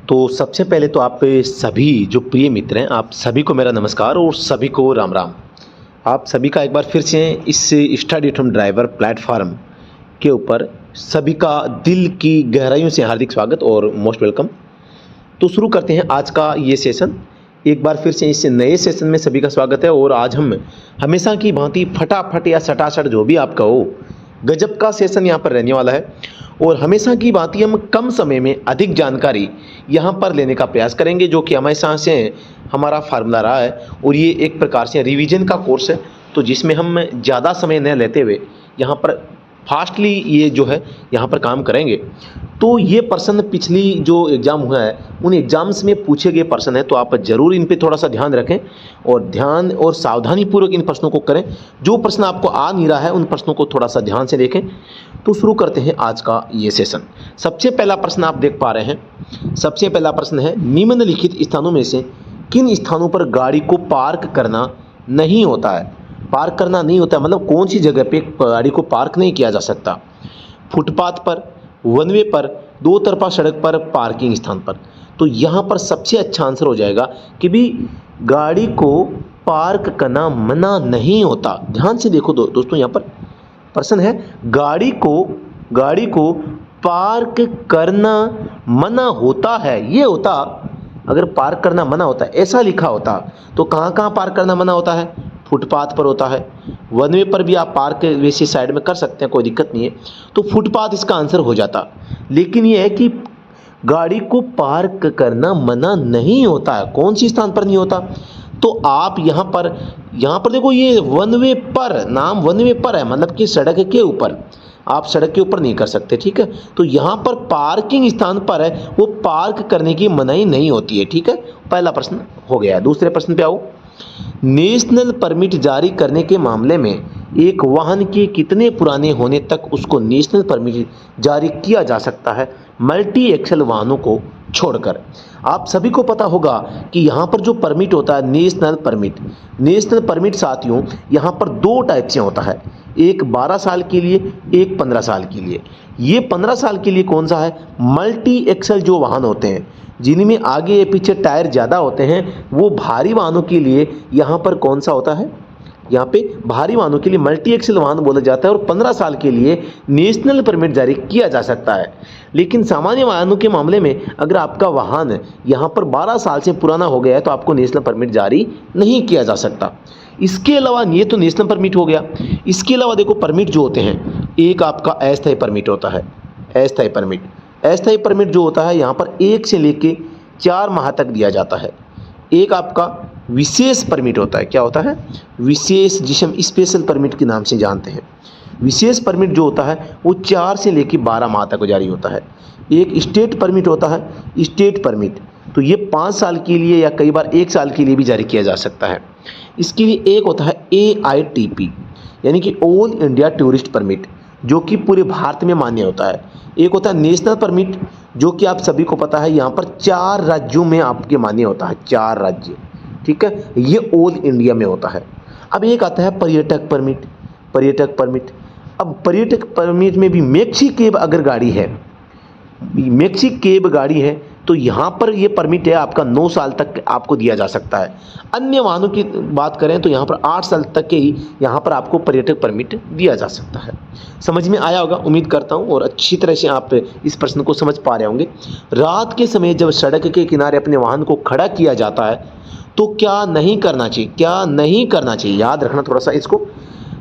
तो सबसे पहले तो आप सभी जो प्रिय मित्र हैं, आप सभी को मेरा नमस्कार और सभी को राम राम। आप सभी का एक बार फिर से इस study at home driver platform के ऊपर सभी का दिल की गहराइयों से हार्दिक स्वागत और मोस्ट वेलकम। तो शुरू करते हैं आज का ये सेशन। एक बार फिर से इस नए सेशन में सभी का स्वागत है और आज हम हमेशा की भांति फटाफट या सटासट जो भी आप कहो, गजब का सेशन यहाँ पर रहने वाला है और हमेशा की भांति हम कम समय में अधिक जानकारी यहाँ पर लेने का प्रयास करेंगे, जो कि हमेशा से हमारा फार्मूला रहा है। और ये एक प्रकार से रिवीजन का कोर्स है, तो जिसमें हम ज़्यादा समय न लेते हुए यहाँ पर फास्टली ये जो है यहाँ पर काम करेंगे। तो ये प्रश्न पिछली जो एग्ज़ाम हुआ है उन एग्ज़ाम्स में पूछे गए प्रश्न है, तो आप ज़रूर इन पे थोड़ा सा ध्यान रखें और ध्यान और सावधानी पूर्वक इन प्रश्नों को करें। जो प्रश्न आपको आ नहीं रहा है उन प्रश्नों को थोड़ा सा ध्यान से देखें। तो शुरू करते हैं आज का ये सेशन। सबसे पहला प्रश्न आप देख पा रहे हैं। सबसे पहला प्रश्न है, निम्नलिखित स्थानों में से किन स्थानों पर गाड़ी को पार्क करना नहीं होता है? पार्क करना नहीं होता है मतलब कौन सी जगह पे गाड़ी को पार्क नहीं किया जा सकता? फुटपाथ पर, वन वे पर, दो तरफा सड़क पर, पार्किंग स्थान पर। तो यहाँ पर सबसे अच्छा आंसर हो जाएगा कि भी गाड़ी को पार्क करना मना नहीं होता। ध्यान से देखो दोस्तों, यहाँ पर प्रश्न है गाड़ी को पार्क करना मना होता है। ये होता अगर पार्क करना मना होता है ऐसा लिखा होता तो कहाँ कहाँ पार्क करना मना होता है? फुटपाथ पर होता है, वन वे पर भी आप पार्क वैसे साइड में कर सकते हैं, कोई दिक्कत नहीं है। तो फुटपाथ इसका आंसर हो जाता। लेकिन यह है कि गाड़ी को पार्क करना मना नहीं होता है। कौन सी स्थान पर नहीं होता? तो आप यहाँ पर देखो, ये वन वे पर, नाम वन वे पर है मतलब कि सड़क के ऊपर, आप सड़क के ऊपर नहीं कर सकते, ठीक है। तो यहाँ पर पार्किंग स्थान पर है, वो पार्क करने की मनाही नहीं होती है, ठीक है। पहला प्रश्न हो गया। दूसरे प्रश्न पे आओ। नेशनल परमिट जारी करने के मामले में एक वाहन के कितने पुराने होने तक उसको नेशनल परमिट जारी किया जा सकता है, मल्टी एक्सल वाहनों को छोड़कर? आप सभी को पता होगा कि यहाँ पर जो परमिट होता है नेशनल परमिट साथियों, यहाँ पर दो टाइप से होता है। एक 12 साल के लिए, एक 15 साल के लिए। ये 15 साल के लिए कौन सा है? मल्टी एक्सल जो वाहन होते हैं जिनमें आगे या पीछे टायर ज़्यादा होते हैं, वो भारी वाहनों के लिए यहाँ पर कौन सा होता है? यहाँ पे भारी वाहनों के लिए मल्टी एक्सल वाहन बोला जाता है और 15 साल के लिए नेशनल परमिट जारी किया जा सकता है। लेकिन सामान्य वाहनों के मामले में अगर आपका वाहन यहाँ पर 12 साल से पुराना हो गया है तो आपको नेशनल परमिट जारी नहीं किया जा सकता। इसके अलावा ये तो नेशनल परमिट हो गया। इसके अलावा देखो परमिट जो होते हैं, एक आपका अस्थायी परमिट होता है। अस्थायी परमिट जो होता है यहाँ पर 1 से लेके 4 माह तक दिया जाता है। एक आपका विशेष परमिट होता है। क्या होता है? विशेष, जिसे हम स्पेशल परमिट के नाम से जानते हैं। विशेष परमिट जो होता है वो 4 से लेकर 12 माह तक जारी होता है। एक स्टेट परमिट होता है। स्टेट परमिट तो ये 5 साल के लिए या कई बार 1 साल के लिए भी जारी किया जा सकता है। इसके लिए एक होता है AITP यानी कि ऑल इंडिया टूरिस्ट परमिट, जो कि पूरे भारत में मान्य होता है। एक होता है नेशनल परमिट, जो कि आप सभी को पता है यहाँ पर 4 राज्यों में आपके मान्य होता है। 4 राज्य, ठीक है, ये ऑल इंडिया में होता है। अब एक आता है पर्यटक परमिट। अब पर्यटक परमिट में भी मैक्सी कैब अगर गाड़ी है, मैक्सी कैब गाड़ी है तो यहाँ पर ये परमिट है आपका 9 साल तक आपको दिया जा सकता है। अन्य वाहनों की बात करें तो यहाँ पर 8 साल तक के ही यहाँ पर आपको पर्यटक परमिट दिया जा सकता है। समझ में आया होगा उम्मीद करता हूँ, और अच्छी तरह से आप इस प्रश्न को समझ पा रहे होंगे। रात के समय जब सड़क के किनारे अपने वाहन को खड़ा किया जाता है तो क्या नहीं करना चाहिए? याद रखना थोड़ा सा इसको।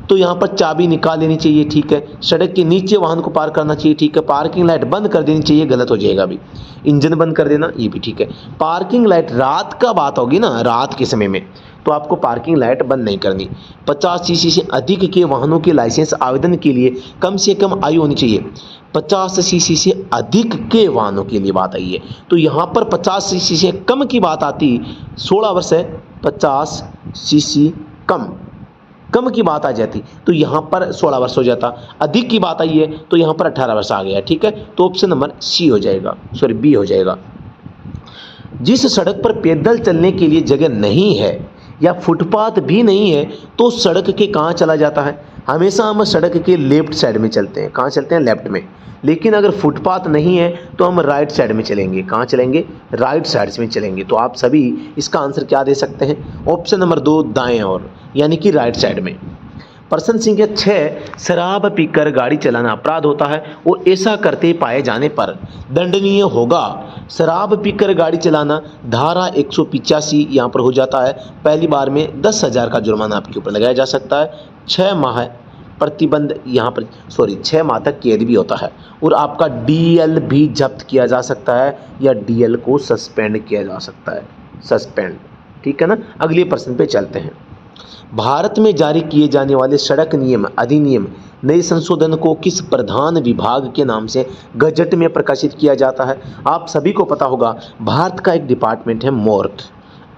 तो यहाँ पर चाबी निकाल लेनी चाहिए, ठीक है। सड़क के नीचे वाहन को पार्क करना चाहिए, ठीक है। पार्किंग लाइट बंद कर देनी चाहिए, गलत हो जाएगा अभी। इंजन बंद कर देना, ये भी ठीक है। पार्किंग लाइट, रात का बात होगी ना, रात के समय में तो आपको पार्किंग लाइट बंद नहीं करनी। 50 सीसी से अधिक के वाहनों के लाइसेंस आवेदन के लिए कम से कम आयु होनी चाहिए। 50 सीसी से अधिक के वाहनों के लिए बात आई है, तो यहाँ पर 50 सीसी से कम की बात आती, 16 वर्ष है, 50 सीसी कम की बात आ जाती तो यहाँ पर 16 वर्ष हो जाता। अधिक की बात आई है तो यहाँ पर 18 वर्ष आ गया, ठीक है। तो ऑप्शन नंबर बी हो जाएगा। जिस सड़क पर पैदल चलने के लिए जगह नहीं है या फुटपाथ भी नहीं है तो सड़क के कहाँ चला जाता है? हमेशा हम सड़क के लेफ्ट साइड में चलते हैं। कहाँ चलते हैं? लेफ्ट में। लेकिन अगर फुटपाथ नहीं है तो हम राइट साइड में चलेंगे। कहाँ चलेंगे? राइट साइड में चलेंगे। तो आप सभी इसका आंसर क्या दे सकते हैं? ऑप्शन नंबर 2 दाएं ओर, यानी कि राइट साइड में। प्रश्न संख्या 6, शराब पीकर गाड़ी चलाना अपराध होता है और ऐसा करते पाए जाने पर दंडनीय होगा। शराब पीकर गाड़ी चलाना धारा 185 यहाँ पर हो जाता है। पहली बार में 10,000 का जुर्माना आपके ऊपर लगाया जा सकता है। 6 माह प्रतिबंध यहाँ पर 6 माह तक कैद भी होता है और आपका डीएल भी जब्त किया जा सकता है या डीएल को सस्पेंड किया जा सकता है। सस्पेंड, ठीक है ना। अगले प्रश्न पे चलते हैं। भारत में जारी किए जाने वाले सड़क नियम अधिनियम नए संशोधन को किस प्रधान विभाग के नाम से गजट में प्रकाशित किया जाता है? आप सभी को पता होगा भारत का एक डिपार्टमेंट है मोर्थ,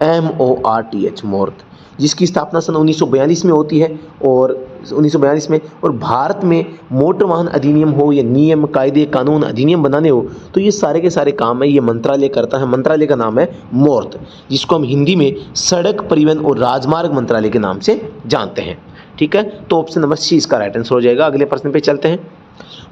MORTH, मोर्थ, जिसकी स्थापना सन 1942 में होती है और 1942 में। और भारत में मोटर वाहन अधिनियम हो या नियम कायदे कानून अधिनियम बनाने हो तो ये सारे के सारे काम है ये मंत्रालय करता है। मंत्रालय का नाम है मोर्थ, जिसको हम हिंदी में सड़क परिवहन और राजमार्ग मंत्रालय के नाम से जानते हैं। ठीक है, तो ऑप्शन नंबर सी इसका राइट आंसर हो जाएगा। अगले प्रश्न पे चलते हैं।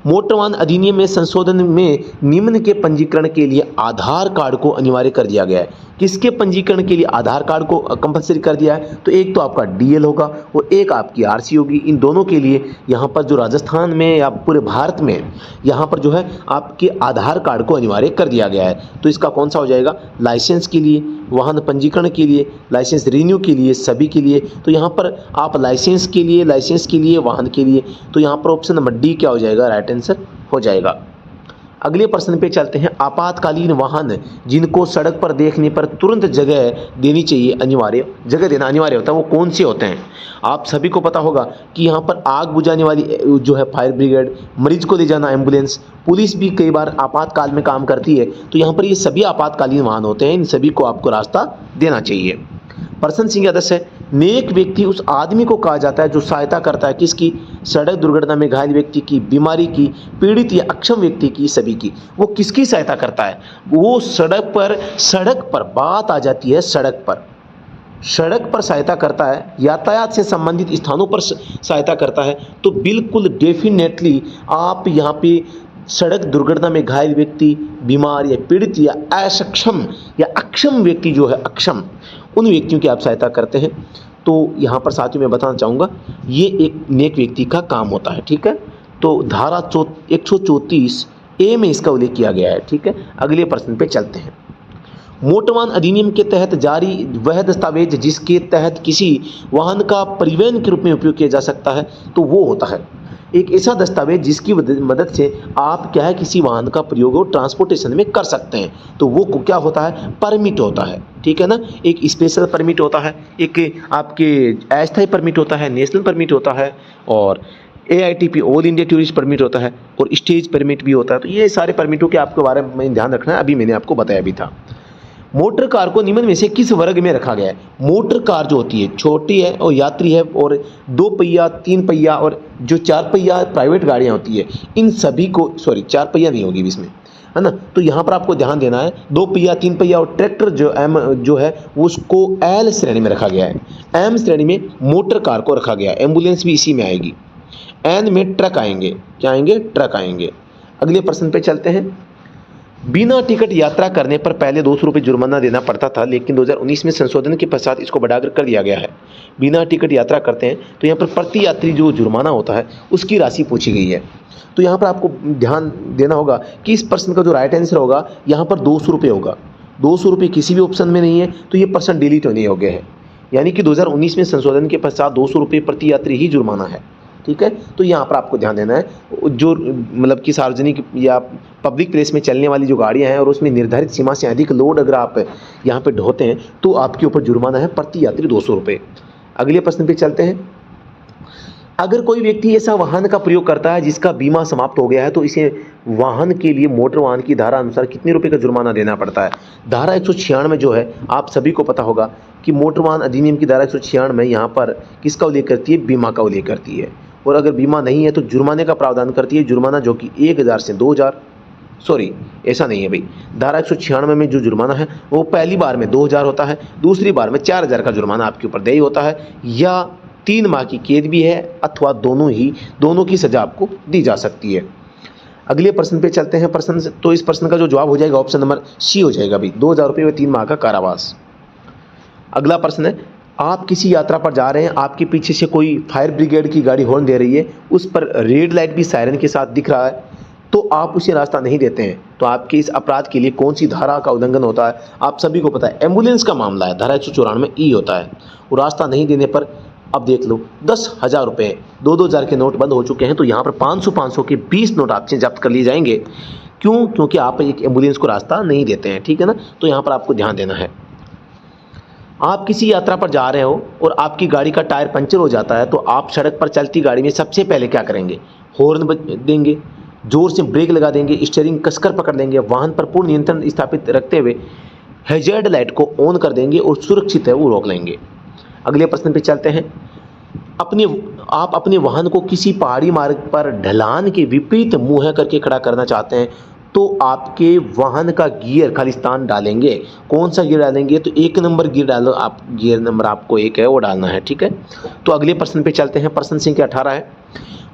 मोटर वाहन अधिनियम में संशोधन में निम्न के पंजीकरण के लिए आधार कार्ड को अनिवार्य कर दिया गया है। किसके पंजीकरण के लिए आधार कार्ड को कंपलसरी कर दिया है? तो एक तो आपका डीएल होगा और एक आपकी आरसी होगी। इन दोनों के लिए यहाँ पर जो राजस्थान में या पूरे भारत में यहाँ पर जो है आपके आधार कार्ड को अनिवार्य कर दिया गया है। तो इसका कौन सा हो जाएगा? लाइसेंस के लिए, वाहन पंजीकरण के लिए, लाइसेंस रिन्यू के लिए, सभी के लिए। तो यहाँ पर आप लाइसेंस के लिए, वाहन के लिए, तो यहाँ पर ऑप्शन नंबर डी क्या हो जाएगा? राइट आंसर हो जाएगा। अगले प्रश्न पे चलते हैं। आपातकालीन वाहन जिनको सड़क पर देखने पर तुरंत जगह देनी चाहिए, जगह देना अनिवार्य होता है, वो कौन से होते हैं? आप सभी को पता होगा कि यहाँ पर आग बुझाने वाली जो है फायर ब्रिगेड, मरीज को ले जाना एम्बुलेंस, पुलिस भी कई बार आपातकाल में काम करती है। तो यहाँ पर ये सभी आपातकालीन वाहन होते हैं, इन सभी को आपको रास्ता देना चाहिए। प्रश्न संख्या 10 है। नेक व्यक्ति उस आदमी को कहा जाता है जो सहायता करता है किसकी? सड़क दुर्घटना में घायल व्यक्ति की, बीमारी की, पीड़ित या अक्षम व्यक्ति की, सभी की। वो किसकी सहायता करता है? वो सड़क पर बात आ जाती है, सड़क पर सहायता करता है, यातायात से संबंधित स्थानों पर सहायता करता है। तो बिल्कुल डेफिनेटली आप यहाँ पे सड़क दुर्घटना में घायल व्यक्ति, बीमार या पीड़ित या असक्षम या अक्षम व्यक्ति जो है, अक्षम, उन व्यक्तियों की आप सहायता करते हैं। तो यहाँ पर साथियों मैं बताना चाहूँगा ये एक नेक व्यक्ति का काम होता है। ठीक है, तो धारा 134A में इसका उल्लेख किया गया है। ठीक है, अगले प्रश्न पे चलते हैं। मोटर वाहन अधिनियम के तहत जारी वह दस्तावेज जिसके तहत किसी वाहन का परिवहन के रूप में उपयोग किया जा सकता है, तो वो होता है एक ऐसा दस्तावेज जिसकी मदद से आप क्या है किसी वाहन का प्रयोग और ट्रांसपोर्टेशन में कर सकते हैं। तो वो क्या होता है? परमिट होता है। ठीक है ना, एक स्पेशल परमिट होता है, एक आपके अस्थायी परमिट होता है, नेशनल परमिट होता है, और AITP all India tourist permit होता है, और स्टेज परमिट भी होता है। तो ये सारे परमिटों के आपके बारे में ध्यान रखना है, अभी मैंने आपको बताया भी था। मोटर कार को निम्न में से किस वर्ग में रखा गया है? मोटर कार जो होती है छोटी है और यात्री है, और 2 पहिया, 3 पहिया और जो 4 पहिया प्राइवेट गाड़ियाँ होती है, इन सभी को 4 पहिया नहीं होगी इसमें, है ना। तो यहाँ पर आपको ध्यान देना है 2 पहिया, 3 पहिया और ट्रैक्टर जो है उसको L श्रेणी में रखा गया है। M श्रेणी में मोटर कार को रखा गया है। एम्बुलेंस भी इसी में आएगी। N में ट्रक आएंगे। क्या आएंगे? ट्रक आएंगे। अगले प्रश्न पे चलते हैं। बिना टिकट यात्रा करने पर पहले 200 रुपये जुर्माना देना पड़ता था, लेकिन 2019 में संशोधन के पश्चात इसको बढ़ाकर कर दिया गया है। बिना टिकट यात्रा करते हैं तो यहाँ पर प्रति यात्री जो जुर्माना होता है उसकी राशि पूछी गई है। तो यहाँ पर आपको ध्यान देना होगा कि इस प्रश्न का जो राइट आंसर होगा यहाँ पर 200 रुपये होगा। 200 रुपये किसी भी ऑप्शन में नहीं है, तो ये पर्सन डिलीट होने योग्य है। यानी कि 2019 में संशोधन के पश्चात 200 रुपये प्रति यात्री ही जुर्माना है। ठीक है, तो यहाँ पर आपको ध्यान देना है जो मतलब कि सार्वजनिक या पब्लिक प्लेस में चलने वाली जो गाड़ियाँ हैं और उसमें निर्धारित सीमा से अधिक लोड अगर आप यहाँ पे ढोते हैं तो आपके ऊपर जुर्माना है प्रति यात्री 200 रुपये। अगले प्रश्न पे चलते हैं। अगर कोई व्यक्ति ऐसा वाहन का प्रयोग करता है जिसका बीमा समाप्त हो गया है तो इसे वाहन के लिए मोटर वाहन की धारा अनुसार कितने रुपए का जुर्माना देना पड़ता है? धारा 196 जो है आप सभी को पता होगा कि मोटर वाहन अधिनियम की धारा 196 यहाँ पर किसका उल्लेख करती है? बीमा का उल्लेख करती है। और अगर बीमा नहीं है तो जुर्माने का प्रावधान करती है। जुर्माना जो कि 1000 से 2000, सॉरी ऐसा नहीं है भाई, धारा 196 में जो जुर्माना है वो पहली बार में 2000 होता है, दूसरी बार में 4000 का जुर्माना आपके ऊपर देय होता है, या 3 माह की कैद भी है, अथवा दोनों की सजा आपको दी जा सकती है। अगले प्रश्न पे चलते हैं। प्रश्न तो इस प्रश्न का जो जवाब हो जाएगा ऑप्शन नंबर सी हो जाएगा भाई, 2000 रुपये व 3 माह का कारावास। अगला प्रश्न है, आप किसी यात्रा पर जा रहे हैं, आपके पीछे से कोई फायर ब्रिगेड की गाड़ी हॉर्न दे रही है, उस पर रेड लाइट भी सायरन के साथ दिख रहा है, तो आप उसे रास्ता नहीं देते हैं, तो आपके इस अपराध के लिए कौन सी धारा का उल्लंघन होता है? आप सभी को पता है, एम्बुलेंस का मामला है, धारा 194 होता है। और रास्ता नहीं देने पर अब देख लो 10,000 रुपये, 2-2 हज़ार के नोट बंद हो चुके हैं, तो यहाँ पर 500-500 के 20 नोट आपसे जब्त कर लिए जाएंगे। क्यों? क्योंकि आप एक एम्बुलेंस को रास्ता नहीं देते हैं, ठीक है ना। तो यहाँ पर आपको ध्यान देना है। आप किसी यात्रा पर जा रहे हो और आपकी गाड़ी का टायर पंचर हो जाता है, तो आप सड़क पर चलती गाड़ी में सबसे पहले क्या करेंगे? हॉर्न देंगे, जोर से ब्रेक लगा देंगे, स्टीयरिंग कसकर पकड़ लेंगे, वाहन पर पूर्ण नियंत्रण स्थापित रखते हुए हैजार्ड लाइट को ऑन कर देंगे और सुरक्षित है वो रोक लेंगे। अगले प्रश्न पे चलते हैं। आप अपने वाहन को किसी पहाड़ी मार्ग पर ढलान के विपरीत मुँह करके खड़ा करना चाहते हैं, तो आपके वाहन का गियर खालिस्तान डालेंगे। कौन सा गियर डालेंगे? तो 1 नंबर गियर डालो आप, गियर नंबर आपको 1 है वो डालना है, ठीक है। तो अगले प्रश्न पे चलते हैं। प्रश्न संख्या 18 है,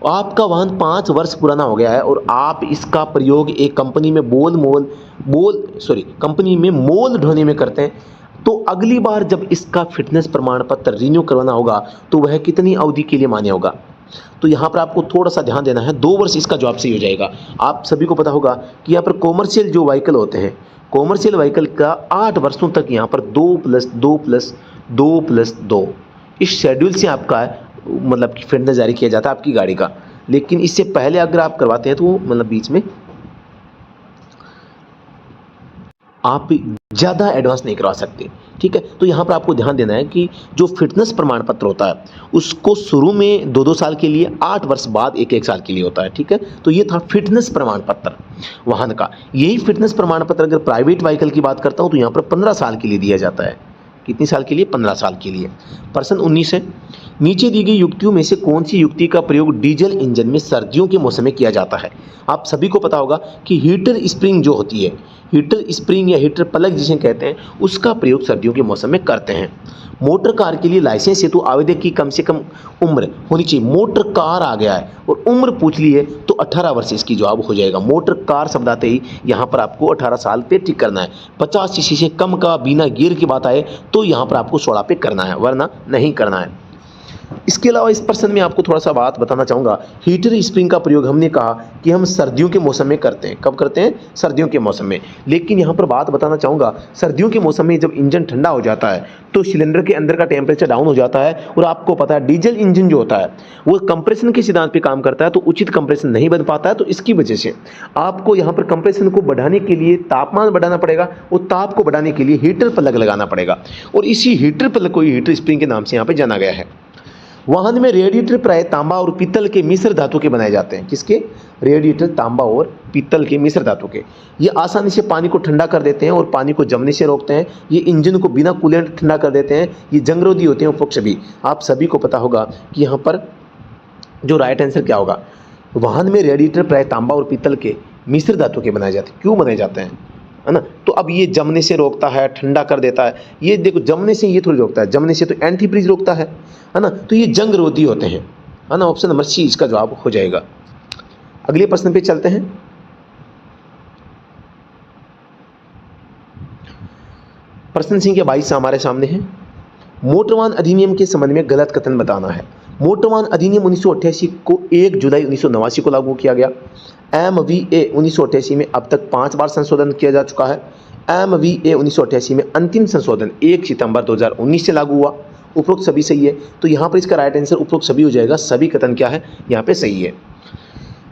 आपका वाहन 5 वर्ष पुराना हो गया है और आप इसका प्रयोग एक कंपनी में कंपनी में मोल ढोने में करते हैं, तो अगली बार जब इसका फिटनेस प्रमाण पत्र रिन्यू करवाना होगा तो वह कितनी अवधि के लिए मान्य होगा? तो यहाँ पर आपको थोड़ा सा ध्यान देना है, 2 वर्ष इसका जवाब सही हो जाएगा। आप सभी को पता होगा कि यहाँ पर कॉमर्शियल जो व्हीकल होते हैं, कॉमर्शियल व्हीकल का 8 वर्षों तक यहाँ पर 2+2+2+2 इस शेड्यूल से आपका मतलब कि फिटनेस जारी किया जाता है आपकी गाड़ी का। लेकिन इससे पहले अगर आप करवाते हैं तो मतलब बीच में आप ज़्यादा एडवांस नहीं करवा सकते, ठीक है। तो यहाँ पर आपको ध्यान देना है कि जो फिटनेस प्रमाण पत्र होता है उसको शुरू में 2-2 साल के लिए, 8 वर्ष बाद 1-1 साल के लिए होता है, ठीक है। तो ये था फिटनेस प्रमाण पत्र वाहन का। यही फिटनेस प्रमाण पत्र अगर प्राइवेट व्हीकल की बात करता हूँ तो यहाँ पर 15 साल के लिए दिया जाता है। कितनी साल के लिए? 15 साल के लिए। प्रश्न 19 है, नीचे दी गई युक्तियों में से कौन सी युक्ति का प्रयोग डीजल इंजन में सर्दियों के मौसम में किया जाता है? आप सभी को पता होगा कि हीटर स्प्रिंग जो होती है, हीटर स्प्रिंग या हीटर प्लग जिसे कहते हैं, उसका प्रयोग सर्दियों के मौसम में करते हैं। मोटर कार के लिए लाइसेंस हेतु आवेदक की कम से कम उम्र होनी चाहिए। मोटर कार आ गया है और उम्र पूछ ली है तो 18 वर्ष इसकी जवाब हो जाएगा। मोटर कार शब्द आते ही यहाँ पर आपको 18 साल पे टिक करना है। 50 सीसी से कम का बिना गियर की बात आए तो यहाँ पर आपको 16 पे करना है, वरना नहीं करना है। इसके अलावा इस प्रश्न में आपको थोड़ा सा बात बताना चाहूँगा। हीटर स्प्रिंग का प्रयोग हमने कहा कि हम सर्दियों के मौसम में करते हैं। कब करते हैं? सर्दियों के मौसम में। लेकिन यहाँ पर बात बताना चाहूँगा, सर्दियों के मौसम में जब इंजन ठंडा हो जाता है तो सिलेंडर के अंदर का टेम्परेचर डाउन हो जाता है, और आपको पता है डीजल इंजन जो होता है वो कंप्रेशन के सिद्धांत पर काम करता है, तो उचित कंप्रेशन नहीं बन पाता है। तो इसकी वजह से आपको यहाँ पर कंप्रेशन को बढ़ाने के लिए तापमान बढ़ाना पड़ेगा, और ताप को बढ़ाने के लिए हीटर प्लग लगाना पड़ेगा, और इसी हीटर प्लग को हीटर स्प्रिंग के नाम से यहाँ पर जाना गया है। वाहन में रेडिएटर प्राय तांबा और पीतल के मिश्र धातु के बनाए जाते हैं। किसके? रेडिएटर तांबा और पीतल के मिश्र धातु के। ये आसानी से पानी को ठंडा कर देते हैं और पानी को जमने से रोकते हैं। ये इंजन को बिना कूलेंट ठंडा कर देते हैं। ये जंगरोधी होते हैं उपरोक्त सभी। आप सभी को पता होगा कि यहाँ पर जो राइट आंसर क्या होगा, वाहन में रेडिएटर प्राय तांबा और पीतल के मिश्र धातु के बनाए जाते हैं। क्यों बनाए जाते हैं, है ना? तो अब ये जमने से रोकता है, ठंडा कर देता है। ये देखो, जमने से ये थोड़ी रोकता है, जमने से तो एंटी फ्रीज रोकता है ना? तो ये जंग रोधी होते हैं, है ना? ऑप्शन नंबर सी इसका जवाब हो जाएगा। अगले प्रश्न पे चलते हैं। प्रश्न संख्या 22 हमारे सामने है। मोटर वाहन अधिनियम के संबंध में गलत कथन बताना है। मोटर वाहन अधिनियम 1988 को 1 जुलाई 1989 को लागू किया गया। MVA 1988 में अब तक 5 बार संशोधन किया जा चुका है। MVA 1988 में अंतिम संशोधन 1 सितंबर 2019 से लागू हुआ। उपरोक्त सभी सही है, तो यहाँ पर इसका राइट आंसर उपरोक्त सभी हो जाएगा। सभी कथन क्या है, यहाँ पे सही है।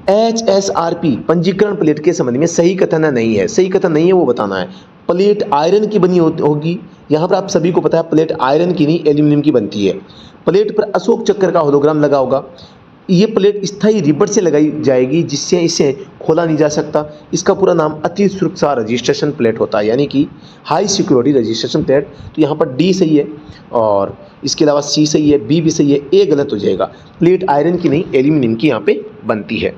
HSRP पंजीकरण प्लेट के संबंध में सही कथन है नहीं है? सही कथन नहीं है वो बताना है। प्लेट आयरन की बनी होगी। यहाँ पर आप सभी को पता है प्लेट आयरन की नहीं एल्यूमिनियम की बनती है। प्लेट पर अशोक चक्र का होलोग्राम लगा होगा। ये प्लेट स्थायी रिबन से लगाई जाएगी जिससे इसे खोला नहीं जा सकता। इसका पूरा नाम अति सुरक्षा रजिस्ट्रेशन प्लेट होता है, यानी कि हाई सिक्योरिटी रजिस्ट्रेशन प्लेट। तो यहाँ पर डी सही है, और इसके अलावा सी सही है, बी भी सही है, ए गलत हो जाएगा। प्लेट आयरन की नहीं एल्यूमिनियम की यहाँ पे बनती है।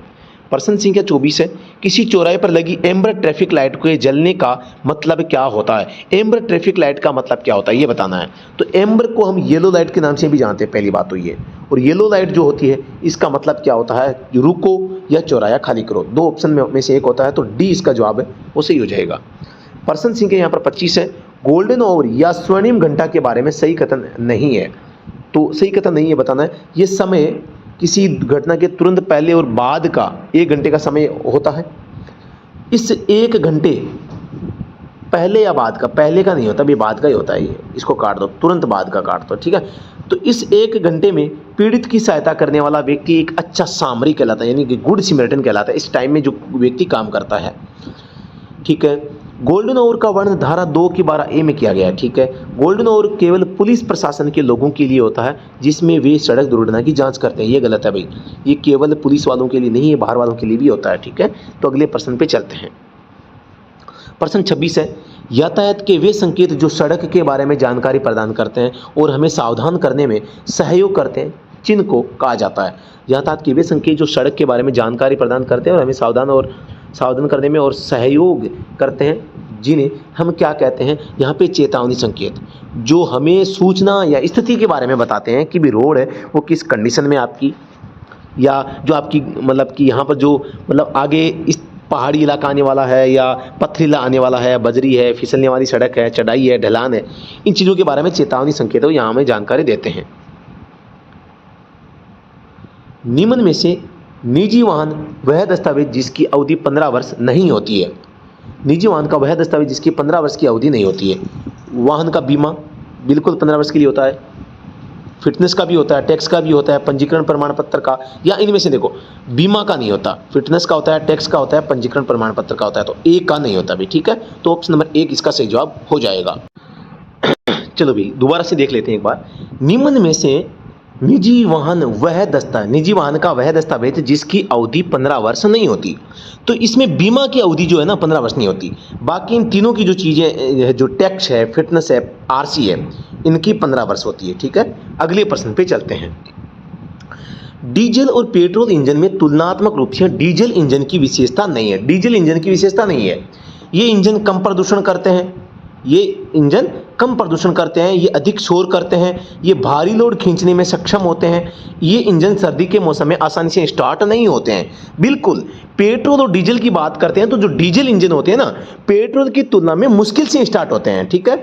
प्रश्न संख्या 24 है, किसी चौराहे पर लगी एम्बर ट्रैफिक लाइट के जलने का मतलब क्या होता है। एम्बर ट्रैफिक लाइट का मतलब क्या होता है ये बताना है। तो एम्बर को हम येलो लाइट के नाम से भी जानते हैं, पहली बात तो ये। और येलो लाइट जो होती है इसका मतलब क्या होता है, रुको या चौराया खाली करो, दो ऑप्शन में से एक होता है, तो डी इसका जवाब है, वो सही हो जाएगा। प्रश्न संख्या यहाँ पर 25 है, गोल्डन आवर या स्वर्णिम घंटा के बारे में सही कथन नहीं है। तो सही कथन नहीं है बताना है। ये समय किसी घटना के तुरंत पहले और बाद का 1 घंटे का समय होता है। इस 1 घंटे पहले या बाद का, पहले का नहीं होता, अभी बाद का ही होता है ये, इसको काट दो, तुरंत बाद का काट दो, ठीक है। तो इस 1 घंटे में पीड़ित की सहायता करने वाला व्यक्ति एक अच्छा सामरी कहलाता है, यानी कि गुड सिमरिटन कहलाता है, इस टाइम में जो व्यक्ति काम करता है, ठीक है। गोल्डन आवर का वर्णन धारा 2 की 12A में किया गया है, ठीक है। गोल्डन आवर केवल पुलिस प्रशासन के लोगों के लिए होता है जिसमें वे सड़क दुर्घटना की जांच करते हैं, ये गलत है भाई, ये केवल पुलिस वालों के लिए नहीं है, बाहर वालों के लिए भी होता है, ठीक है। तो अगले प्रश्न पे चलते हैं। प्रश्न 26 है, यातायात के वे संकेत जो सड़क के बारे में जानकारी प्रदान करते हैं और हमें सावधान करने में सहयोग करते हैं, चिन्ह को कहा जाता है। यातायात के वे संकेत जो सड़क के बारे में जानकारी प्रदान करते हैं और हमें सावधान करने में और सहयोग करते हैं, जिन्हें हम क्या कहते हैं, यहाँ पे चेतावनी संकेत, जो हमें सूचना या स्थिति के बारे में बताते हैं कि भी रोड है वो किस कंडीशन में आपकी, या जो आपकी मतलब कि यहाँ पर जो मतलब आगे इस पहाड़ी इलाका आने वाला है या पथरीला आने वाला है, बजरी है, फिसलने वाली सड़क है, चढ़ाई है, ढलान है, इन चीज़ों के बारे में चेतावनी संकेत है, यहाँ हमें जानकारी देते हैं। निम्न में से निजी वाहन वह दस्तावेज जिसकी अवधि 15 वर्ष नहीं होती है। निजी वाहन का वह दस्तावेज जिसकी 15 वर्ष की अवधि नहीं होती है। वाहन का बीमा बिल्कुल 15 वर्ष के लिए होता है, फिटनेस का भी होता है, टैक्स का भी होता है, पंजीकरण प्रमाण पत्र का, या इनमें से देखो बीमा का नहीं होता, फिटनेस का होता है, टैक्स का होता है, पंजीकरण प्रमाण पत्र का होता है, तो एक का नहीं होता भी, ठीक है। तो ऑप्शन नंबर 1 इसका सही जवाब हो जाएगा। चलो भाई दोबारा से देख लेते हैं एक बार। निम्न में से निजी वाहन का वह दस्तावेज जिसकी अवधि 15 वर्ष नहीं होती। तो इसमें बीमा की अवधि जो है ना 15 वर्ष नहीं होती। बाकी इन तीनों की जो चीज़ें, जो टैक्स है, फिटनेस है, आरसी है, इनकी 15 वर्ष होती है, ठीक है। अगले प्रश्न पे चलते हैं। डीजल और पेट्रोल इंजन में तुलनात्मक रूप से डीजल इंजन की विशेषता नहीं है। डीजल इंजन की विशेषता नहीं है, ये इंजन कम प्रदूषण करते हैं, ये अधिक शोर करते हैं, ये भारी लोड खींचने में सक्षम होते हैं, ये इंजन सर्दी के मौसम में आसानी से स्टार्ट नहीं होते हैं। बिल्कुल पेट्रोल और डीजल की बात करते हैं तो जो डीजल इंजन होते हैं ना, पेट्रोल की तुलना में मुश्किल से स्टार्ट होते हैं, ठीक है।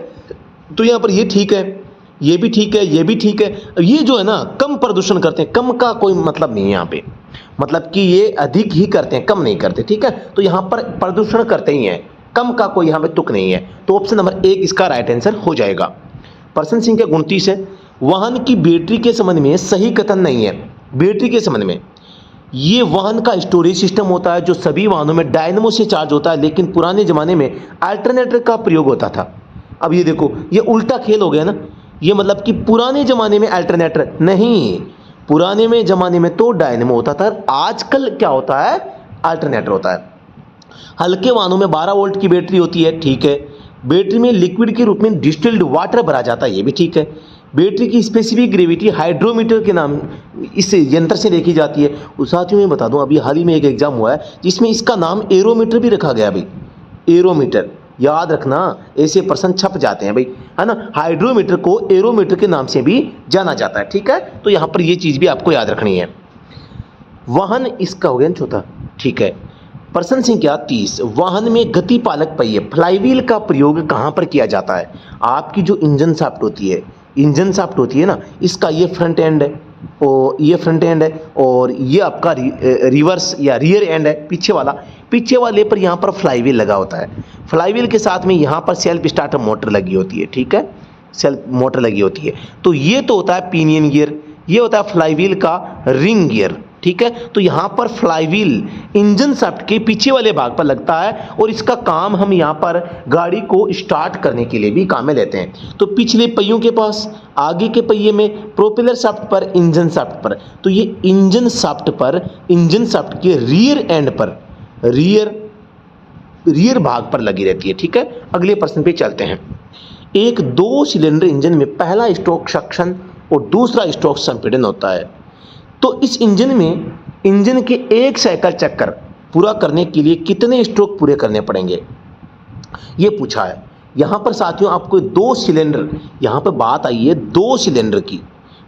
तो यहाँ पर ये ठीक है, ये भी ठीक है, ये भी ठीक है। ये जो है ना कम प्रदूषण करते हैं, कम का कोई मतलब नहीं है यहाँ पे, मतलब कि ये अधिक ही करते हैं, कम नहीं करते, ठीक है। तो यहाँ पर प्रदूषण करते ही हैं, कम का कोई यहाँ पे तुक नहीं है। तो ऑप्शन नंबर 1 इसका राइट आंसर हो जाएगा। प्रश्न संख्या 29 है, वाहन की बैटरी के संबंध में सही कथन नहीं है। बैटरी के संबंध में ये वाहन का स्टोरेज सिस्टम होता है जो सभी वाहनों में डायनेमो से चार्ज होता है, लेकिन पुराने जमाने में अल्टरनेटर का प्रयोग होता था। अब ये देखो ये उल्टा खेल हो गया ना, ये मतलब कि पुराने जमाने में अल्टरनेटर नहीं, पुराने में जमाने में तो डायनेमो होता था, आजकल क्या होता है, अल्टरनेटर होता है। हल्के वाहनों में 12 वोल्ट की बैटरी होती है, ठीक है। बैटरी में लिक्विड के रूप में डिस्टिल्ड वाटर भरा जाता है, ये भी ठीक है। बैटरी की स्पेसिफिक ग्रेविटी हाइड्रोमीटर के नाम इस यंत्र से देखी जाती है। उस साथियों में बता दूं, अभी हाल ही में एक एग्जाम हुआ है जिसमें इसका नाम एरोमीटर भी रखा गया भाई, एरोमीटर, याद रखना, ऐसे प्रश्न छप जाते हैं भाई, है ना। हाइड्रोमीटर को एरोमीटर के नाम से भी जाना जाता है, ठीक है। तो यहाँ पर ये चीज़ भी आपको याद रखनी है। वाहन इसका हो गया चौथा, ठीक है। प्रश्न संख्या 30, वाहन में गति पालक पहिए फ्लाईव्हील का प्रयोग कहाँ पर किया जाता है। आपकी जो इंजन शाफ्ट होती है ना, इसका ये फ्रंट एंड है और ये फ्रंट एंड है, और ये आपका रिवर्स या रियर एंड है, पीछे वाले पर यहाँ पर फ्लाईव्हील लगा होता है। फ्लाईव्हील के साथ में यहाँ पर सेल्फ स्टार्टर मोटर लगी होती है, ठीक है, सेल्फ मोटर लगी होती है। तो ये तो होता है पिनियन गियर, ये होता है फ्लाईव्हील का रिंग गियर, ठीक है। तो यहाँ पर फ्लाईव्हील इंजन शाफ्ट के पीछे वाले भाग पर लगता है और इसका काम हम यहाँ पर गाड़ी को स्टार्ट करने के लिए भी काम में लेते हैं। तो पिछले पहियों के पास, आगे के पहिए में प्रोपेलर शाफ्ट पर, इंजन शाफ्ट पर, तो ये इंजन शाफ्ट के रियर एंड पर, रियर भाग पर लगी रहती है, ठीक है। अगले प्रश्न पे चलते हैं। एक 2 सिलेंडर इंजन में पहला स्ट्रोक सक्शन और दूसरा स्ट्रोक संपीड़न होता है। तो इस इंजन में इंजन के एक साइकिल चक्कर पूरा करने के लिए कितने स्ट्रोक पूरे करने पड़ेंगे, ये पूछा है। यहां पर साथियों आपको 2 सिलेंडर, यहां पर बात आई है 2 सिलेंडर की,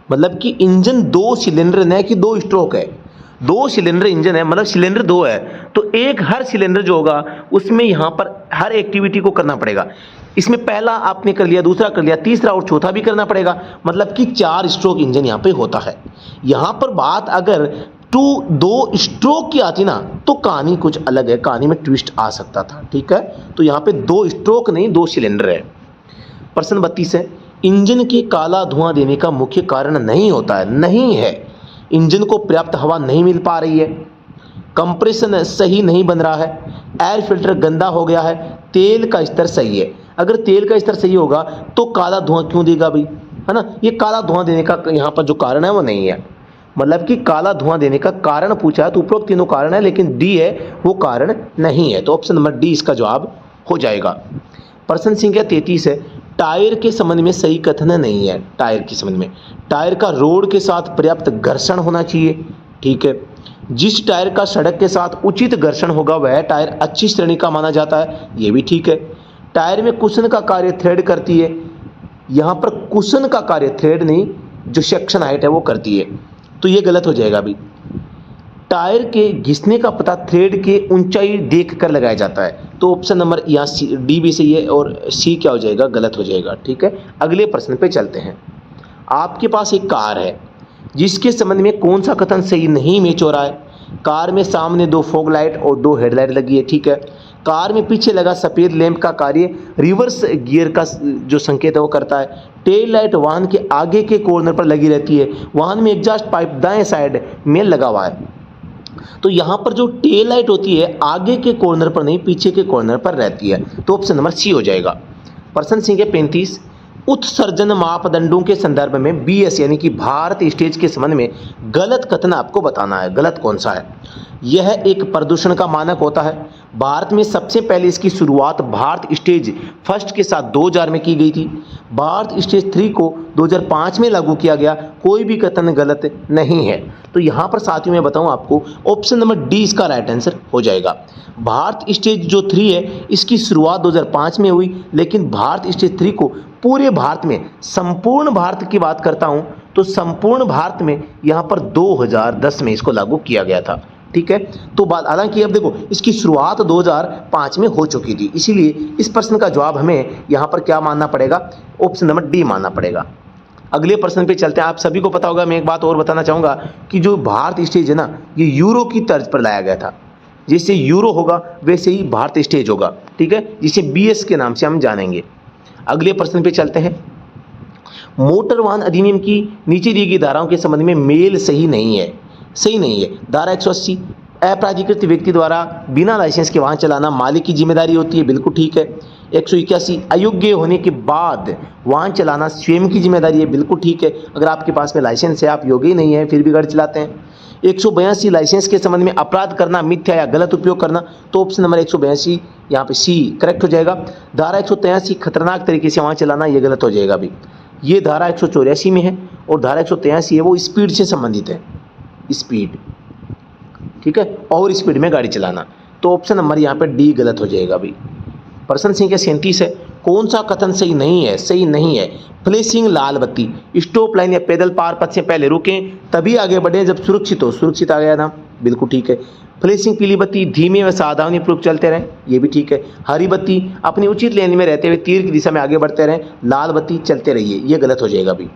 मतलब कि इंजन 2 सिलेंडर नहीं कि 2 स्ट्रोक है, 2 सिलेंडर इंजन है, मतलब सिलेंडर 2 है, तो एक हर सिलेंडर जो होगा उसमें यहां पर हर एक्टिविटी को करना पड़ेगा। इसमें पहला आपने कर लिया, दूसरा कर लिया, तीसरा और चौथा भी करना पड़ेगा, मतलब कि 4 स्ट्रोक इंजन यहां पे होता है। यहां पर बात अगर 2 स्ट्रोक की आती ना तो कहानी कुछ अलग है, कहानी में ट्विस्ट आ सकता था, ठीक है। तो यहां पे 2 स्ट्रोक नहीं 2 सिलेंडर है। प्रश्न 32 है, इंजन के काला धुआं देने का मुख्य कारण नहीं होता है, नहीं है, इंजन को पर्याप्त हवा नहीं मिल पा रही है, कंप्रेशन सही नहीं बन रहा है, एयर फिल्टर गंदा हो गया है, तेल का स्तर सही है। अगर तेल का स्तर सही होगा तो काला धुआं क्यों देगा भाई, है ना। ये काला धुआं देने का यहाँ पर जो कारण है वो नहीं है, मतलब कि काला धुआं देने का कारण पूछा है तो उपरोक्त तीनों कारण है, लेकिन डी है वो कारण नहीं है, तो ऑप्शन नंबर डी इसका जवाब हो जाएगा। प्रश्न संख्या 33 है, टायर के संबंध में सही कथन नहीं है। टायर के संबंध में, टायर का रोड के साथ पर्याप्त घर्षण होना चाहिए, ठीक है। जिस टायर का सड़क के साथ उचित घर्षण होगा वह टायर अच्छी श्रेणी का माना जाता है, ये भी ठीक है। टायर में कुशन का कार्य थ्रेड करती है, यहाँ पर कुशन का कार्य थ्रेड नहीं, जो सेक्शन हाइट है वो करती है, तो ये गलत हो जाएगा अभी। टायर के घिसने का पता थ्रेड के ऊंचाई देखकर लगाया जाता है, तो ऑप्शन नंबर यहाँ सी डी भी सही है और सी क्या हो जाएगा, गलत हो जाएगा, ठीक है। अगले प्रश्न पे चलते हैं। आपके पास एक कार है जिसके संबंध में कौन सा कथन सही नहीं मैच हो रहा है। कार में सामने 2 फॉग लाइट और 2 हेडलाइट लगी है, ठीक है। कार में पीछे लगा सफ़ेद लैंप का कार्य रिवर्स गियर का जो संकेत है वो करता है। टेल लाइट वाहन के आगे के कॉर्नर पर लगी रहती है, वाहन में एग्जॉस्ट पाइप दाएं साइड में लगा हुआ है, तो यहाँ पर जो टेल लाइट होती है आगे के कॉर्नर पर नहीं पीछे के कॉर्नर पर रहती है, तो ऑप्शन नंबर सी हो जाएगा। प्रश्न संख्या 35, उत्सर्जन मापदंडों के संदर्भ में बीएस यानी कि भारत स्टेज के संबंध में गलत कथन आपको बताना है, गलत कौन सा है। यह एक प्रदूषण का मानक होता है। भारत में सबसे पहले इसकी शुरुआत भारत स्टेज फर्स्ट के साथ 2000 में की गई थी। भारत स्टेज 3 को 2005 में लागू किया गया, कोई भी कथन गलत नहीं है। तो यहाँ पर साथियों मैं बताऊँ आपको, ऑप्शन नंबर डी इसका राइट आंसर हो जाएगा। भारत स्टेज जो 3 है इसकी शुरुआत 2005 में हुई, लेकिन भारत स्टेज 3 को पूरे भारत में, संपूर्ण भारत की बात करता हूँ तो संपूर्ण भारत में यहाँ पर 2010 में इसको लागू किया गया था, ठीक है। तो बात, हालांकि अब देखो इसकी शुरुआत 2005 में हो चुकी थी, इसीलिए इस प्रश्न का जवाब हमें यहाँ पर क्या मानना पड़ेगा, ऑप्शन नंबर डी मानना पड़ेगा। अगले प्रश्न पे चलते हैं। आप सभी को पता होगा, मैं एक बात और बताना चाहूँगा कि जो भारत स्टेज है ना, ये यूरो की तर्ज पर लाया गया था। जैसे यूरो होगा वैसे ही भारत स्टेज होगा, ठीक है, जिसे बीएस के नाम से हम जानेंगे। अगले प्रश्न पे चलते हैं। मोटर वाहन अधिनियम की नीचे दी गई धाराओं के संबंध में मेल सही नहीं है, सही नहीं है। धारा 180, अप्राधिकृत व्यक्ति द्वारा बिना लाइसेंस के वाहन चलाना मालिक की जिम्मेदारी होती है, बिल्कुल ठीक है। 181, अयोग्य होने के बाद वाहन चलाना स्वयं की जिम्मेदारी है, बिल्कुल ठीक है। अगर आपके पास में लाइसेंस है, आप योग्य ही नहीं है फिर भी गाड़ी चलाते हैं। 182, लाइसेंस के संबंध में अपराध करना, मिथ्या या गलत उपयोग करना, तो ऑप्शन नंबर 182 यहाँ पे सी करेक्ट हो जाएगा। धारा 183, खतरनाक तरीके से वाहन चलाना, ये गलत हो जाएगा अभी। ये धारा 184 में है और धारा 183 है वो स्पीड से संबंधित है, स्पीड, ठीक है, और स्पीड में गाड़ी चलाना, तो ऑप्शन नंबर यहाँ पे डी गलत हो जाएगा अभी। प्रश्न संख्या 37 है, कौन सा कथन सही नहीं है, सही नहीं है। फ्लैशिंग लाल बत्ती, स्टॉप लाइन या पैदल पार पथ से पहले रुकें तभी आगे बढ़ें जब सुरक्षित हो, सुरक्षित आ गया ना, बिल्कुल ठीक है। फ्लैशिंग पीली बत्ती, धीमे व सावधानी पूर्वक चलते रहें, ये भी ठीक है। हरी बत्ती, अपनी उचित लेन में रहते हुए तीर की दिशा में आगे बढ़ते रहें। लाल बत्ती, चलते रहिए, ये गलत हो जाएगा अभी,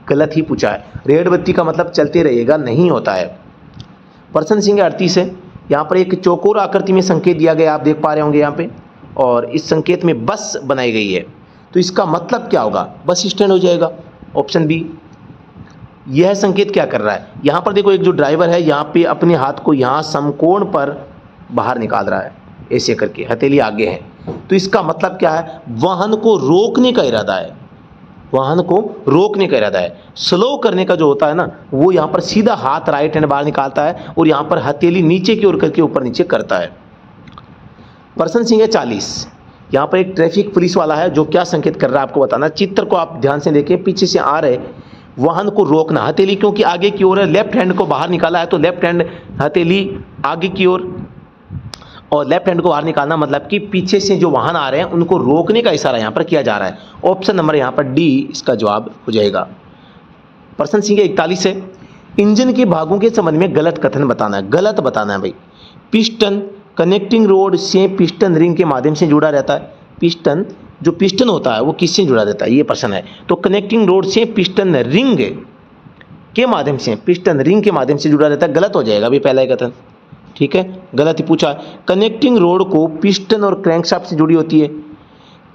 गलत ही पूछा है। रेड बत्ती का मतलब चलते रहिएगा नहीं होता है। प्रश्न संख्या 38 है, यहाँ पर एक चौकोर आकृति में संकेत दिया गया, आप देख पा रहे होंगे यहाँ पे, और इस संकेत में बस बनाई गई है, तो इसका मतलब क्या होगा, बस स्टैंड हो जाएगा, ऑप्शन बी। यह संकेत क्या कर रहा है, यहाँ पर देखो एक जो ड्राइवर है यहाँ पे अपने हाथ को यहाँ समकोण पर बाहर निकाल रहा है, ऐसे करके हथेली आगे है, तो इसका मतलब क्या है, वाहन को रोकने का इरादा है, वाहन को रोकने का इरादा है। स्लो करने का जो होता है ना, वो यहाँ पर सीधा हाथ राइट हैंड बाहर निकालता है और यहाँ पर हथेली नीचे की ओर करके ऊपर नीचे करता है। प्रश्न संख्या 40, यहाँ पर एक ट्रैफिक पुलिस वाला है जो क्या संकेत कर रहा है आपको बताना। चित्र को आप ध्यान से देखें, पीछे से आ रहे वाहन को रोकना, हथेली क्योंकि आगे की ओर है, लेफ्ट हैंड को बाहर निकाला है तो लेफ्ट हैंड हथेली आगे की ओर, और लेफ्ट हैंड को बाहर निकालना मतलब कि पीछे से जो वाहन आ रहे हैं उनको रोकने का इशारा यहाँ पर किया जा रहा है। ऑप्शन नंबर यहाँ पर डी इसका जवाब हो जाएगा। प्रश्न संख्या 41 है, इंजन के भागों के संबंध में गलत कथन बताना है। गलत बताना है भाई। पिस्टन कनेक्टिंग रोड से पिस्टन रिंग के माध्यम से जुड़ा रहता है। पिस्टन जो पिस्टन होता है वो किससे जुड़ा रहता है, ये प्रश्न है। तो कनेक्टिंग रोड से पिस्टन रिंग के माध्यम से, पिस्टन रिंग के माध्यम से जुड़ा रहता है, गलत हो जाएगा अभी पहला ही कथन। ठीक है, गलत ही पूछा। कनेक्टिंग रोड को पिस्टन और क्रैंकशाफ्ट से जुड़ी होती है।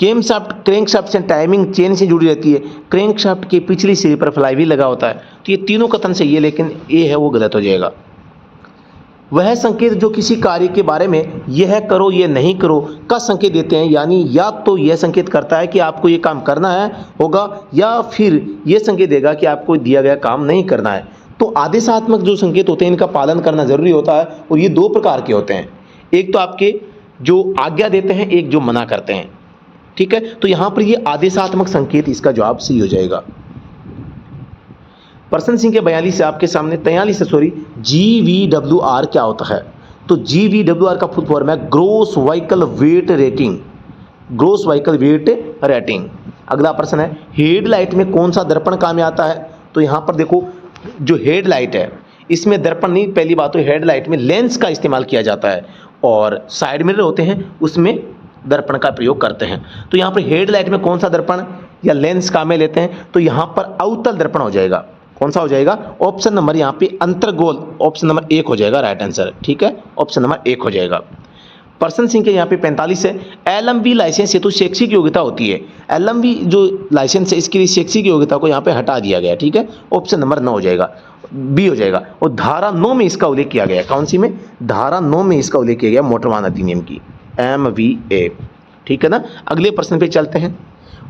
केमशाफ्ट क्रैंकशाफ्ट से टाइमिंग चेन से जुड़ी रहती है। क्रैंकशाफ्ट के पिछली सिरे पर फ्लाईव्हील लगा होता है। तो ये तीनों कथन सही है, लेकिन ए है वो गलत हो जाएगा। वह संकेत जो किसी कार्य के बारे में यह करो ये नहीं करो का संकेत देते हैं, यानी या तो यह संकेत करता है कि आपको ये काम करना है होगा, या फिर यह संकेत देगा कि आपको दिया गया काम नहीं करना है। तो आदेशात्मक जो संकेत होते हैं इनका पालन करना जरूरी होता है, और ये दो प्रकार के होते हैं। एक तो आपके जो आज्ञा देते हैं, एक जो मना करते हैं। ठीक है, तो यहां पर ये आदेशात्मक संकेत इसका जवाब सही हो जाएगा। प्रश्न संख्या 42 से आपके सामने 43 सॉरी GVWR क्या होता है। तो GVWR का फुल फॉर्म है gross vehicle wait rating. Gross vehicle wait rating. अगला प्रश्न है, हेडलाइट में कौन सा दर्पण काम में आता है। तो यहां पर देखो, जो हेडलाइट है इसमें दर्पण नहीं, पहली बात तो हेडलाइट में लेंस का इस्तेमाल किया जाता है, और साइड मिरर होते हैं उसमें दर्पण का प्रयोग करते हैं। तो यहाँ पर हेडलाइट में कौन सा दर्पण या लेंस काम में लेते हैं, तो यहाँ पर अवतल दर्पण हो जाएगा। कौन सा हो जाएगा, ऑप्शन नंबर यहाँ पे अंतर्गोल, ऑप्शन नंबर 1 हो जाएगा राइट आंसर। ठीक है, ऑप्शन नंबर 1 हो जाएगा। प्रश्न संख्या यहाँ पे 45 है, LMV लाइसेंस हेतु शैक्षिक योग्यता होती है। LMV जो लाइसेंस है इसके लिए शैक्षिक योग्यता को यहाँ पे हटा दिया गया। ठीक है, ऑप्शन नंबर 9 हो जाएगा, बी हो जाएगा। और धारा 9 में इसका उल्लेख किया गया, कौन सी में, धारा 9 में इसका उल्लेख किया गया मोटर वाहन अधिनियम की, MVA। ठीक है ना। अगले प्रश्न पे चलते हैं,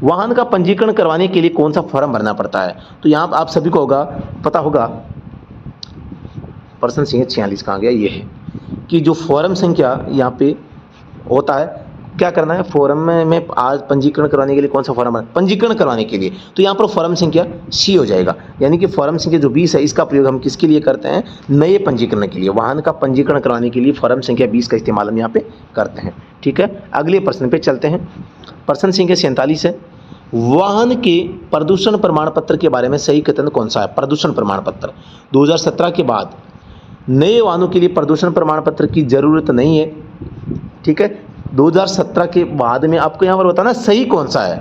वाहन का पंजीकरण करवाने के लिए कौन सा फॉर्म भरना पड़ता है। तो यहाँ आप सभी को होगा पता होगा, प्रश्न संख्या 46 कहाँ गया, ये है कि जो फॉर्म संख्या यहाँ पे होता है, क्या करना है फॉर्म में आज पंजीकरण करवाने के लिए कौन सा फॉर्म भरना, पंजीकरण करवाने के लिए। तो यहाँ पर फॉर्म संख्या सी हो जाएगा, यानी कि फॉर्म संख्या जो 20 है इसका प्रयोग हम किसके लिए करते हैं, नए पंजीकरण के लिए। वाहन का पंजीकरण करवाने के लिए फॉर्म संख्या 20 का इस्तेमाल हम यहाँ पे करते हैं। ठीक है, अगले प्रश्न पे चलते हैं। प्रश्न संख्या 47 है, वाहन के प्रदूषण प्रमाण पत्र के बारे में सही कथन कौन सा है। प्रदूषण प्रमाण पत्र 2017 के बाद नए वाहनों के लिए प्रदूषण प्रमाण पत्र की जरूरत नहीं है। ठीक है, 2017 के बाद में आपको यहाँ पर बताना सही कौन सा है,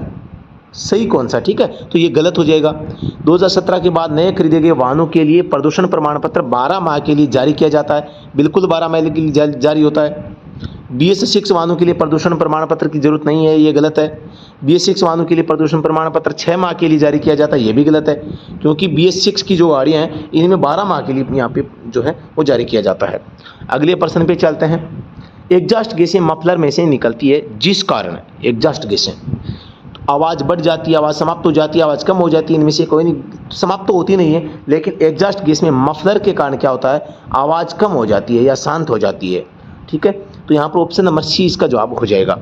सही कौन सा। ठीक है, तो ये गलत हो जाएगा। 2017 के बाद नए खरीदे गए वाहनों के लिए प्रदूषण प्रमाण पत्र 12 माह के लिए जारी किया जाता है, बिल्कुल 12 माह के लिए जारी होता है। BS6 वाहनों के लिए प्रदूषण प्रमाण पत्र की जरूरत नहीं है, ये गलत है। BS6 वाहनों के लिए प्रदूषण प्रमाण पत्र 6 माह के लिए जारी किया जाता है, ये भी गलत है, क्योंकि BS6 की जो गाड़ियाँ हैं इनमें 12 माह के लिए यहाँ पे जो है वो जारी किया जाता है। अगले प्रश्न पे चलते हैं, एग्जॉस्ट गैसें मफलर में से निकलती है जिस कारण, एग्जॉस्ट गैसें आवाज़ बढ़ जाती है, आवाज़ समाप्त हो जाती है, आवाज़ कम हो जाती है, इनमें से कोई नहीं समाप्त तो होती नहीं है, लेकिन एग्जॉस्ट गैस में मफलर के कारण क्या होता है, आवाज़ कम हो जाती है या शांत हो जाती है। ठीक है, तो यहाँ पर ऑप्शन नंबर सी इसका जवाब हो जाएगा।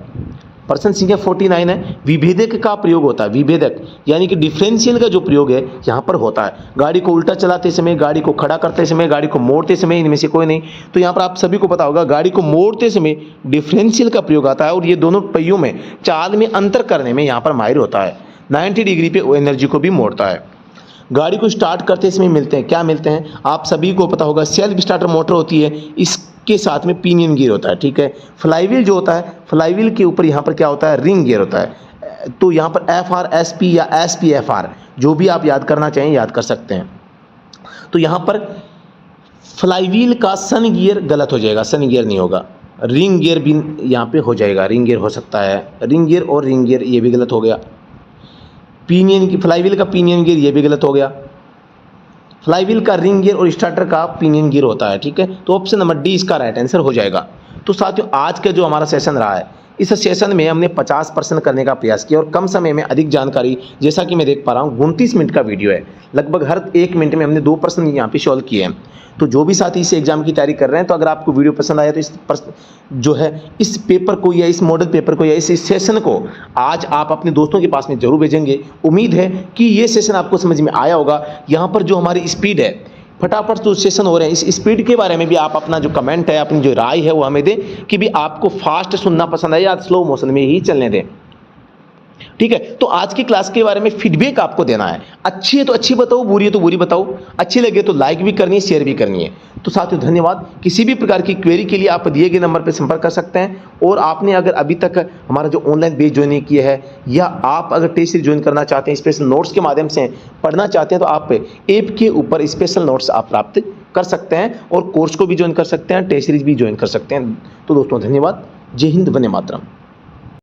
प्रश्न संख्या 49 है, विभेदक का प्रयोग होता है। विभेदक यानी कि डिफरेंशियल का जो प्रयोग है यहाँ पर होता है, गाड़ी को उल्टा चलाते समय, गाड़ी को खड़ा करते समय, गाड़ी को मोड़ते समय, इनमें से कोई नहीं। तो यहाँ पर आप सभी को पता होगा गाड़ी को मोड़ते समय डिफरेंशियल का प्रयोग आता है, और ये दोनों पहियों में चाल में अंतर करने में यहाँ पर माहिर होता है। 90 डिग्री पे एनर्जी को भी मोड़ता है। गाड़ी को स्टार्ट करते समय मिलते हैं, क्या मिलते हैं, आप सभी को पता होगा सेल्फ स्टार्टर मोटर होती है, इसके साथ में पिनियन गियर होता है। ठीक है, फ्लाईव्हील जो होता है, फ्लाईव्हील के ऊपर यहाँ पर क्या होता है, रिंग गियर होता है। तो यहाँ पर FRSP या SPFR जो भी आप याद करना चाहें याद कर सकते हैं। तो यहाँ पर फ्लाईव्हील का सन गियर गलत हो जाएगा, सन गियर नहीं होगा, रिंग गियर भी यहाँ पे हो जाएगा, रिंग गियर हो सकता है, रिंग गियर और रिंग गियर ये भी गलत हो गया। पिनियन की फ्लाईव्हील का पिनियन गियर ये भी गलत हो गया। फ्लाईव्हील का रिंग गियर और स्टार्टर का पिनियन गियर होता है। ठीक है, तो ऑप्शन नंबर डी इसका राइट आंसर हो जाएगा। तो साथियों आज का जो हमारा सेशन रहा है इस सेशन में हमने 50% करने का प्रयास किया और कम समय में अधिक जानकारी, जैसा कि मैं देख पा रहा हूँ 29 मिनट का वीडियो है, लगभग हर 1 मिनट में हमने 2 प्रश्न यहाँ पे सॉल्व किए हैं। तो जो भी साथी इस एग्जाम की तैयारी कर रहे हैं, तो अगर आपको वीडियो पसंद आया तो जो है इस पेपर को या इस मॉडल पेपर को या इस सेशन को आज आप अपने दोस्तों के पास में जरूर भेजेंगे। उम्मीद है कि ये सेशन आपको समझ में आया होगा। यहाँ पर जो हमारी स्पीड है, फटाफट जो सेशन हो रहे हैं, इस स्पीड के बारे में भी आप अपना जो कमेंट है, अपनी जो राय है वो हमें दें कि भी आपको फास्ट सुनना पसंद है या स्लो मोशन में ही चलने दें। ठीक है, तो आज की क्लास के बारे में फीडबैक आपको देना है। अच्छी है तो अच्छी बताओ, बुरी है तो बुरी बताओ, अच्छी लगे तो लाइक भी करनी है, शेयर भी करनी है। तो साथियों धन्यवाद। किसी भी प्रकार की क्वेरी के लिए आप दिए गए नंबर पर संपर्क कर सकते हैं। और आपने अगर अभी तक हमारा जो ऑनलाइन बेच ज्वाइन नहीं किया है, या आप अगर टेस्ट सीरीज ज्वाइन करना चाहते हैं, स्पेशल नोट्स के माध्यम से पढ़ना चाहते हैं, तो आप ऐप के ऊपर स्पेशल नोट्स आप प्राप्त कर सकते हैं और कोर्स को भी ज्वाइन कर सकते हैं, टेस्ट सीरीज भी ज्वाइन कर सकते हैं। तो दोस्तों धन्यवाद। जय हिंद, वंदे मातरम।